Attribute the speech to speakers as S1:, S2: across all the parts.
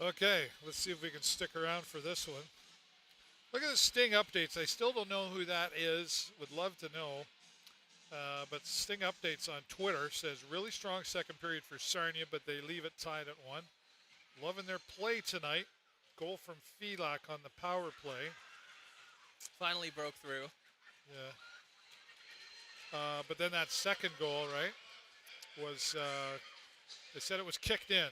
S1: Okay, let's see if we can stick around for this one. Look at the Sting updates. I still don't know who that is. Would love to know. But Sting updates on Twitter says really strong second period for Sarnia, but they leave it tied at 1. Loving their play tonight. Goal from Filak on the power play.
S2: Finally broke through.
S1: Yeah. But then that second goal, right, was they said it was kicked in.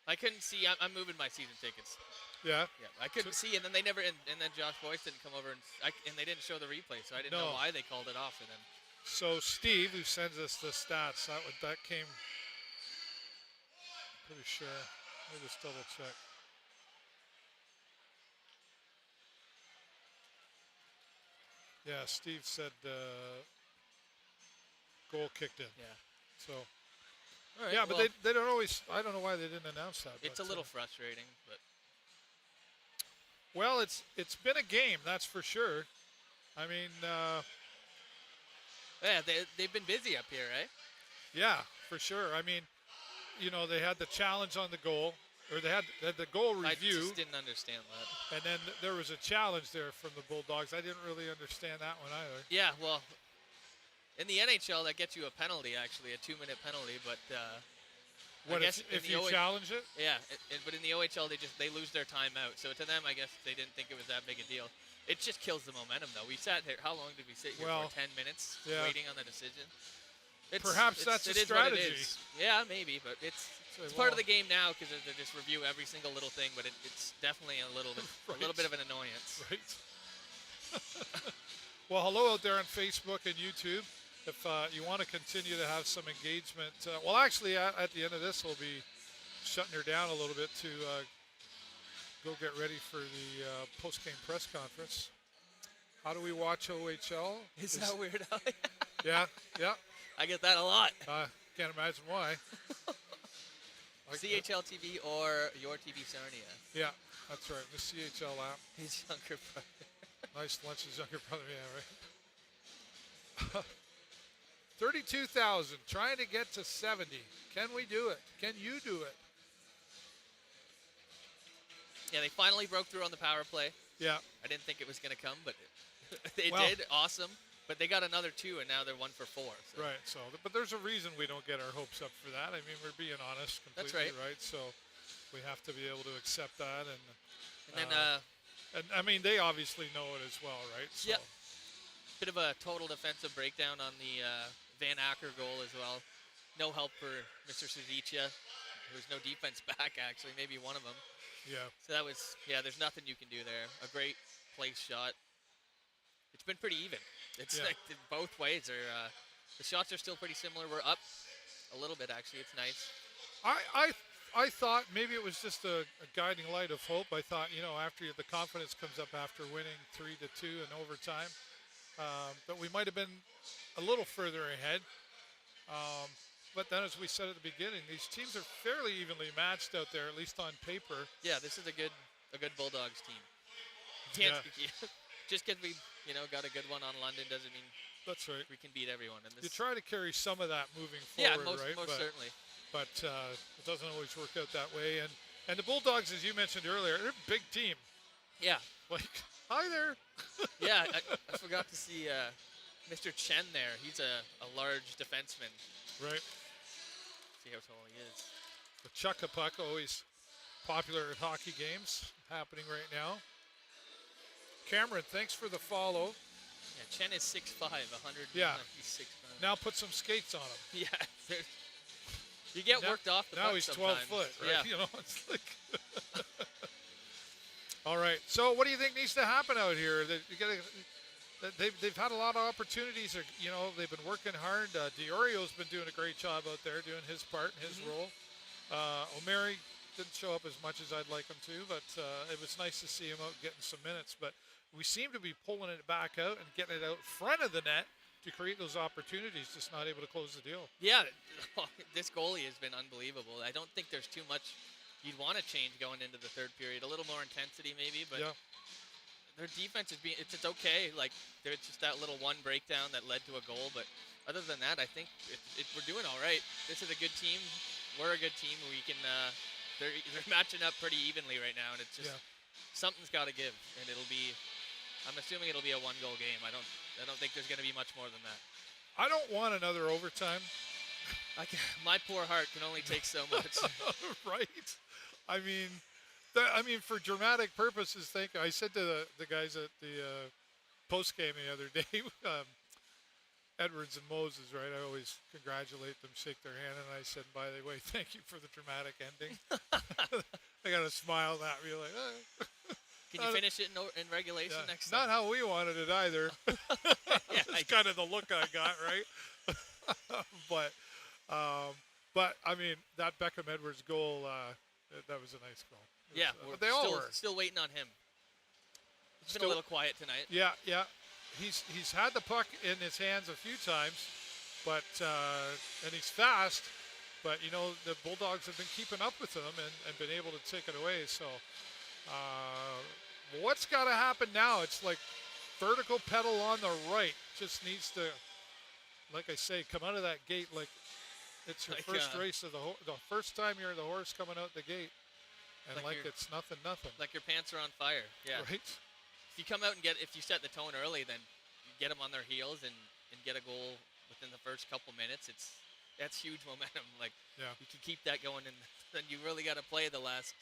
S2: I couldn't see. I'm moving my season tickets.
S1: Yeah.
S2: Yeah, I couldn't see, and then they never, and then Josh Boyce didn't come over, and they didn't show the replay, so I didn't know why they called it off for them.
S1: So Steve, who sends us the stats, that came. Pretty sure. Let me just double check. Yeah, Steve said goal kicked in.
S2: Yeah.
S1: So.
S2: All right,
S1: yeah, but they don't always. I don't know why they didn't announce that.
S2: It's a little frustrating, but.
S1: Well, it's been a game, that's for sure. I mean.
S2: Yeah, they've been busy up here, right?
S1: Yeah, for sure. I mean, they had the challenge on the goal, or they had the goal review.
S2: I just didn't understand that.
S1: And then there was a challenge there from the Bulldogs. I didn't really understand that one either.
S2: Yeah, well, in the NHL, that gets you a penalty, actually, a 2-minute penalty. But
S1: what, if you challenge it?
S2: Yeah, but in the OHL, they lose their timeout. So to them, I guess they didn't think it was that big a deal. It just kills the momentum, though. We sat here. How long did we sit here for? 10 minutes waiting on the decision?
S1: Perhaps that's a strategy.
S2: Yeah, maybe, but it's part of the game now because they just review every single little thing. But it's definitely a little bit of an annoyance.
S1: Right. Well, hello out there on Facebook and YouTube. If you want to continue to have some engagement, well, actually, at the end of this, we'll be shutting her down a little bit to go get ready for the post-game press conference. How do we watch OHL?
S2: Is that weird?
S1: Yeah.
S2: I get that a lot.
S1: Can't imagine why.
S2: CHL TV or Your TV Sarnia.
S1: Yeah, that's right. The CHL app.
S2: His younger brother.
S1: Nice lunch, his younger brother. Yeah, right. 32,000, trying to get to 70. Can we do it? Can you do it?
S2: Yeah, they finally broke through on the power play.
S1: Yeah.
S2: I didn't think it was going to come, but they did. Awesome. But they got another 2, and now they're 1 for 4. So.
S1: Right. So, but there's a reason we don't get our hopes up for that. I mean, we're being honest completely.
S2: That's right.
S1: So we have to be able to accept that.
S2: And
S1: I mean, they obviously know it as well, right? So.
S2: Yeah. Bit of a total defensive breakdown on the Van Acker goal as well. No help for Mr. Suzicia. There was no defense back, actually. Maybe one of them.
S1: Yeah.
S2: So that was, there's nothing you can do there. A great place shot. It's been pretty even. It's like both ways. The shots are still pretty similar. We're up a little bit, actually. It's nice.
S1: I thought maybe it was just a guiding light of hope. I thought, after the confidence comes up after winning 3-2 in overtime, that we might have been a little further ahead. But then, as we said at the beginning, these teams are fairly evenly matched out there, at least on paper.
S2: Yeah, this is a good Bulldogs team. Just because we, got a good one on London doesn't mean
S1: that's right.
S2: We can beat everyone. And
S1: you try to carry some of that moving forward, right?
S2: Most certainly.
S1: But it doesn't always work out that way. And the Bulldogs, as you mentioned earlier, they're a big team.
S2: Yeah.
S1: Like, hi there.
S2: Yeah, I forgot to see Mr. Chen there. He's a large defenseman.
S1: Right.
S2: See how tall he is.
S1: The Chuck-a-Puck, always popular at hockey games, happening right now. Cameron, thanks for the follow.
S2: Yeah, Chen is 6'5", 100.
S1: Yeah.
S2: He's 6'5".
S1: Now put some skates on him.
S2: Yeah. You get worked off the puck
S1: now he's
S2: sometimes.
S1: 12 foot, right?
S2: Yeah.
S1: It's like. All right. So what do you think needs to happen out here? They've had a lot of opportunities. They've been working hard. Diorio's been doing a great job out there, doing his part and his role. O'Mary didn't show up as much as I'd like him to, but it was nice to see him out getting some minutes. But we seem to be pulling it back out and getting it out front of the net to create those opportunities, just not able to close the deal.
S2: Yeah, this goalie has been unbelievable. I don't think there's too much you'd want to change going into the third period. A little more intensity maybe, but their defense is it's okay. Like, there's just that little one breakdown that led to a goal, but other than that, I think we're doing all right. This is a good team. We're a good team. We can they're matching up pretty evenly right now, and it's just something's got to give, and it'll be. I'm assuming it'll be a 1-goal game. I don't think there's going to be much more than that.
S1: I don't want another overtime.
S2: My poor heart can only take so much.
S1: Right. I mean, for dramatic purposes, I said to the guys at the post game the other day, Edwards and Moses, right? I always congratulate them, shake their hand, and I said, by the way, thank you for the dramatic ending. They got a smile at me like,
S2: Can you finish it in regulation next
S1: time? Not how we wanted it either. That's kind of the look I got, right? But I mean, that Beckham Edwards goal, that was a nice goal.
S2: They all were. Still waiting on him. It's been a little quiet tonight.
S1: Yeah. He's had the puck in his hands a few times, but and he's fast. But the Bulldogs have been keeping up with him and been able to take it away. So what's got to happen now? It's like vertical pedal on the right. Just needs to, like I say, come out of that gate like it's your first race of the first time you're the horse coming out the gate, and like it's nothing.
S2: Like your pants are on fire. Yeah.
S1: Right.
S2: If you come out and if you set the tone early, then you get them on their heels and get a goal within the first couple minutes. That's huge momentum. You can keep that going, and then you really got to play the last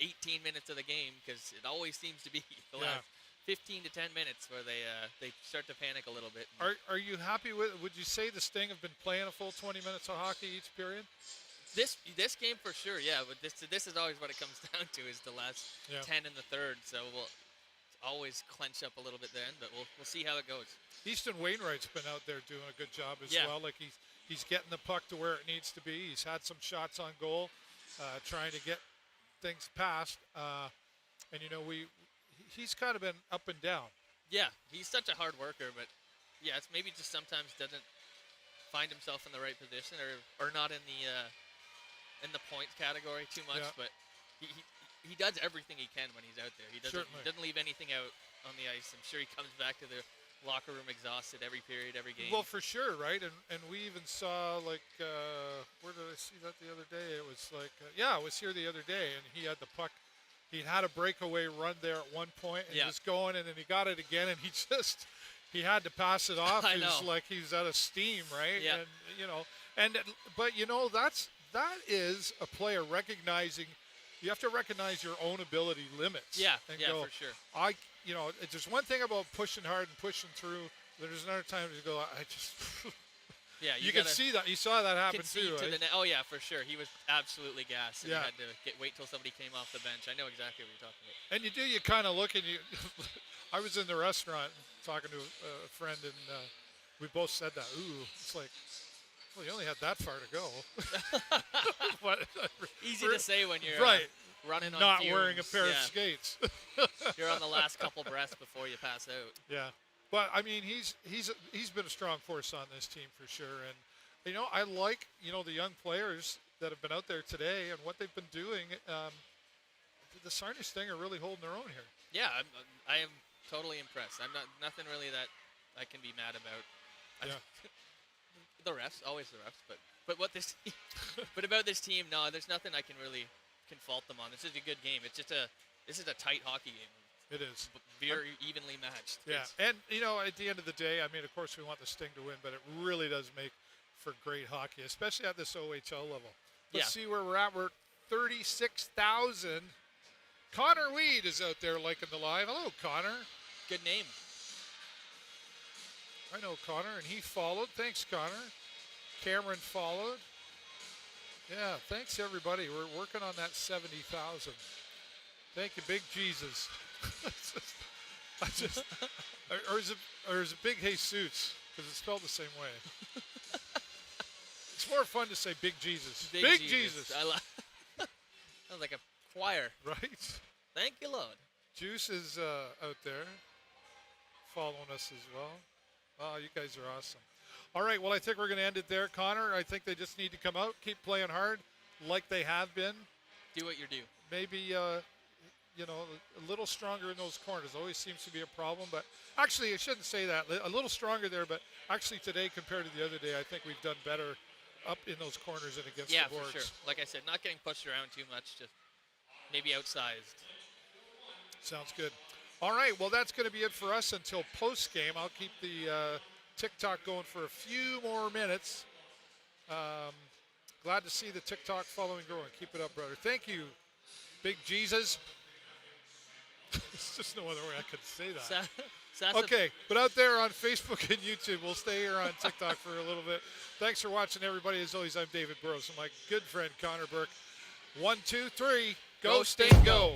S2: 18 minutes of the game, because it always seems to be the last 15 to 10 minutes where they start to panic a little bit.
S1: Are you happy with? Would you say the Sting have been playing a full 20 minutes of hockey each period?
S2: This game for sure, yeah. But this is always what it comes down to, is the last 10 in the third. So we'll always clench up a little bit then, but we'll see how it goes.
S1: Easton Wainwright's been out there doing a good job as well. Like he's getting the puck to where it needs to be. He's had some shots on goal, trying to get things past. And he's kind of been up and down. Yeah,
S2: he's such a hard worker, but it's maybe just sometimes doesn't find himself in the right position or not in the points category too much. But he does everything he can when he's out there. He doesn't leave anything out on the ice. I'm sure he comes back to the locker room exhausted every period, every game.
S1: Well, for sure, right? And we even saw, where did I see that the other day? It was it was here the other day, and he had the puck. He had a breakaway run there at one point, and he was going, and then he got it again, and he had to pass it off. He was like he's out of steam, right?
S2: Yeah.
S1: And but that is a player recognizing. You have to recognize your own ability limits.
S2: Yeah,
S1: go,
S2: for sure.
S1: There's one thing about pushing hard and pushing through. There's another time to go,
S2: Yeah,
S1: you can see that. You saw that happen too. Right?
S2: Oh yeah, for sure. He was absolutely gassed, and he had to wait till somebody came off the bench. I know exactly what you're talking about.
S1: And you kind of look, and I was in the restaurant talking to a friend, and we both said that. Ooh, it's like, well, you only had that far to go. But,
S2: easy to say when you're running on
S1: not
S2: fumes.
S1: wearing a pair of skates.
S2: You're on the last couple breaths before you pass out.
S1: Yeah, but I mean, he's been a strong force on this team for sure, and I like the young players that have been out there today and what they've been doing. The Sarnia Sting are really holding their own here.
S2: Yeah, I am totally impressed. I'm nothing really that I can be mad about.
S1: Yeah.
S2: The refs, always the refs, but about this team, no, there's nothing I can fault them on. This is a good game. This is a tight hockey game.
S1: It is
S2: very evenly matched.
S1: Yeah, and at the end of the day, I mean, of course, we want the Sting to win, but it really does make for great hockey, especially at this OHL level. Let's see where we're at. We're 36,000. Connor Weed is out there liking the live. Hello, Connor.
S2: Good name.
S1: I know Connor, and he followed. Thanks, Connor. Cameron followed. Yeah, thanks, everybody. We're working on that 70,000. Thank you, Big Jesus. Or is it Big Jesus? Because it's spelled the same way. It's more fun to say Big Jesus.
S2: Big Jesus. Sounds like a choir.
S1: Right?
S2: Thank you, Lord.
S1: Juice is out there following us as well. Oh, you guys are awesome. All right, well, I think we're going to end it there. Connor, I think they just need to come out, keep playing hard like they have been.
S2: Do what you do.
S1: Maybe, a little stronger in those corners. Always seems to be a problem. But actually, I shouldn't say that. A little stronger there, but actually today compared to the other day, I think we've done better up in those corners and against
S2: Yeah,
S1: the boards.
S2: for sure. Like I said, not getting pushed around too much, just maybe outsized.
S1: Sounds good. All right, well, that's going to be it for us until post-game. I'll keep the TikTok going for a few more minutes. Glad to see the TikTok following growing. Keep it up, brother. Thank you, Big Jesus. There's just no other way I could say that. Okay, but out there on Facebook and YouTube, we'll stay here on TikTok for a little bit. Thanks for watching, everybody. As always, I'm David Burrows and my good friend Connor Burke. 1, 2, 3, go Sting, go.